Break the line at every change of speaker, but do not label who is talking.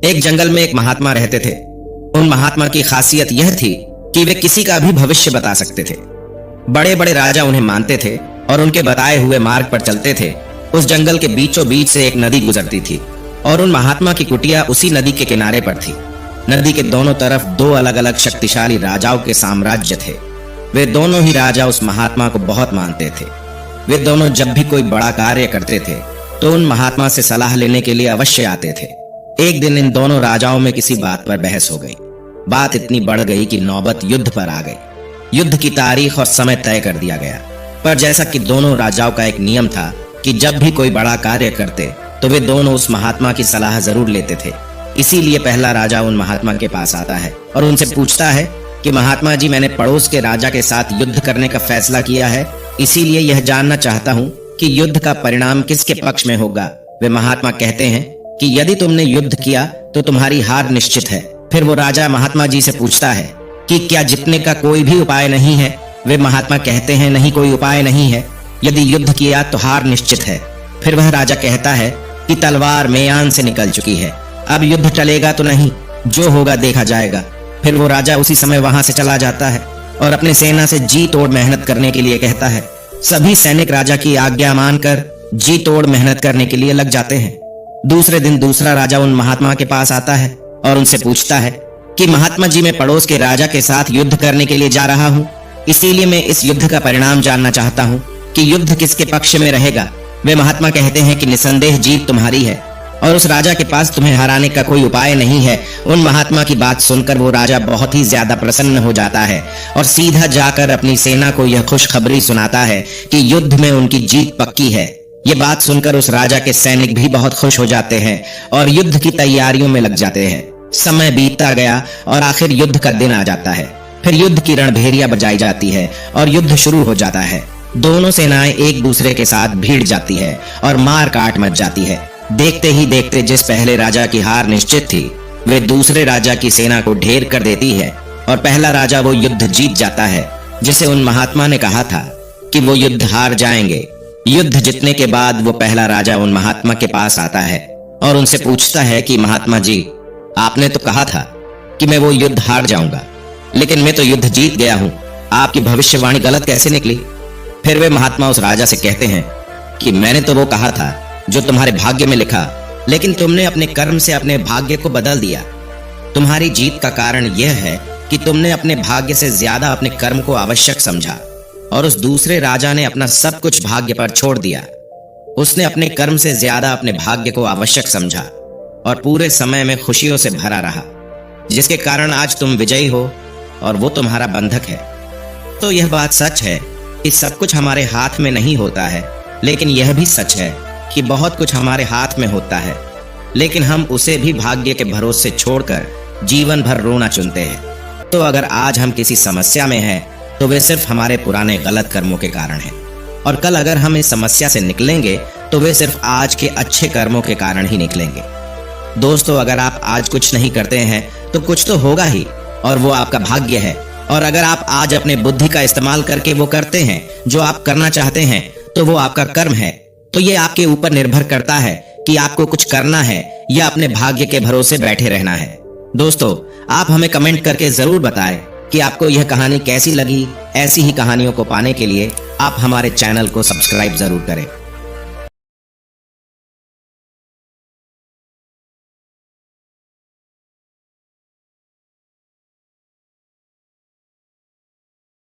एक जंगल में एक महात्मा रहते थे। उन महात्मा की खासियत यह थी कि वे किसी का भी भविष्य बता सकते थे। बड़े बड़े राजा उन्हें मानते थे और उनके बताए हुए मार्ग पर चलते थे। उस जंगल के बीचों बीच से एक नदी गुजरती थी और उन महात्मा की कुटिया उसी नदी के किनारे पर थी। नदी के दोनों तरफ दो अलग अलग शक्तिशाली राजाओं के साम्राज्य थे। वे दोनों ही राजा उस महात्मा को बहुत मानते थे। वे दोनों जब भी कोई बड़ा कार्य करते थे तो उन महात्मा से सलाह लेने के लिए अवश्य आते थे। एक दिन इन दोनों राजाओं में किसी बात पर बहस हो गई। बात इतनी बढ़ गई कि नौबत युद्ध पर आ गई। युद्ध की तारीख और समय तय कर दिया गया। पर जैसा कि दोनों राजाओं का एक नियम था कि जब भी कोई बड़ा कार्य करते तो वे दोनों उस महात्मा की सलाह जरूर लेते थे। इसीलिए पहला राजा उन महात्मा के पास आता है और उनसे पूछता है कि महात्मा जी, मैंने पड़ोस के राजा के साथ युद्ध करने का फैसला किया है, इसीलिए यह जानना चाहता हूँ कि युद्ध का परिणाम किसके पक्ष में होगा। वे महात्मा कहते हैं कि यदि तुमने युद्ध किया तो तुम्हारी हार निश्चित है। फिर वो राजा महात्मा जी से पूछता है कि क्या जीतने का कोई भी उपाय नहीं है। वे महात्मा कहते हैं नहीं, कोई उपाय नहीं है। यदि युद्ध किया तो हार निश्चित है। फिर वह राजा कहता है कि तलवार मेयान से निकल चुकी है, अब युद्ध टलेगा तो नहीं, जो होगा देखा जाएगा। फिर वो राजा उसी समय वहां से चला जाता है और अपनी सेना से जी तोड़ मेहनत करने के लिए कहता है। सभी सैनिक राजा की आज्ञा मानकर जी तोड़ मेहनत करने के लिए लग जाते हैं। दूसरे दिन दूसरा राजा उन महात्मा के पास आता है और उनसे पूछता है कि महात्मा जी, मैं पड़ोस के राजा के साथ युद्ध करने के लिए जा रहा हूँ, इसीलिए मैं इस युद्ध का परिणाम जानना चाहता हूँ कि युद्ध किसके पक्ष में रहेगा। वे महात्मा कहते हैं कि निसंदेह जीत तुम्हारी है और उस राजा के पास तुम्हें हराने का कोई उपाय नहीं है। उन महात्मा की बात सुनकर वो राजा बहुत ही ज्यादा प्रसन्न हो जाता है और सीधा जाकर अपनी सेना को यह खुशखबरी सुनाता है कि युद्ध में उनकी जीत पक्की है। ये बात सुनकर उस राजा के सैनिक भी बहुत खुश हो जाते हैं और युद्ध की तैयारियों में लग जाते हैं। समय बीतता गया और आखिर युद्ध का दिन आ जाता है। फिर युद्ध की रणभेरिया बजाई जाती है और युद्ध शुरू हो जाता है। दोनों सेनाएं एक दूसरे के साथ भिड़ जाती है और मार काट मच जाती है। देखते ही देखते जिस पहले राजा की हार निश्चित थी, वे दूसरे राजा की सेना को ढेर कर देती है और पहला राजा वो युद्ध जीत जाता है जिसे उन महात्मा ने कहा था कि वो युद्ध हार जाएंगे। युद्ध जीतने के बाद वो पहला राजा उन महात्मा के पास आता है और उनसे पूछता है कि महात्मा जी, आपने तो कहा था कि मैं वो युद्ध हार जाऊंगा, लेकिन मैं तो युद्ध जीत गया हूं। आपकी भविष्यवाणी गलत कैसे निकली। फिर वे महात्मा उस राजा से कहते हैं कि मैंने तो वो कहा था जो तुम्हारे भाग्य में लिखा, लेकिन तुमने अपने कर्म से अपने भाग्य को बदल दिया। तुम्हारी जीत का कारण यह है कि तुमने अपने भाग्य से ज्यादा अपने कर्म को आवश्यक समझा और उस दूसरे राजा ने अपना सब कुछ भाग्य पर छोड़ दिया। उसने अपने कर्म से ज्यादा अपने भाग्य को आवश्यक समझा और पूरे समय में खुशियों से भरा रहा, जिसके कारण आज तुम विजयी हो और वो तुम्हारा बंधक है। तो यह बात सच है कि सब कुछ हमारे हाथ में नहीं होता है, लेकिन यह भी सच है कि बहुत कुछ हमारे हाथ में होता है, लेकिन हम उसे भी भाग्य के भरोसे छोड़कर जीवन भर रोना चुनते हैं। तो अगर आज हम किसी समस्या में हैं तो वे सिर्फ हमारे पुराने गलत कर्मों के कारण हैं, और कल अगर हम इस समस्या से निकलेंगे तो वे सिर्फ आज के अच्छे कर्मों के कारण ही निकलेंगे। दोस्तों, अगर आप आज कुछ नहीं करते हैं तो कुछ तो होगा ही, और वो आपका भाग्य है। और अगर आप आज अपने बुद्धि का इस्तेमाल करके वो करते हैं जो आप करना चाहते हैं तो वो आपका कर्म है। तो ये आपके ऊपर निर्भर करता है कि आपको कुछ करना है या अपने भाग्य के भरोसे बैठे रहना है। दोस्तों, आप हमें कमेंट करके जरूर बताएं कि आपको यह कहानी कैसी लगी। ऐसी ही कहानियों को पाने के लिए आप हमारे चैनल को सब्सक्राइब जरूर करें।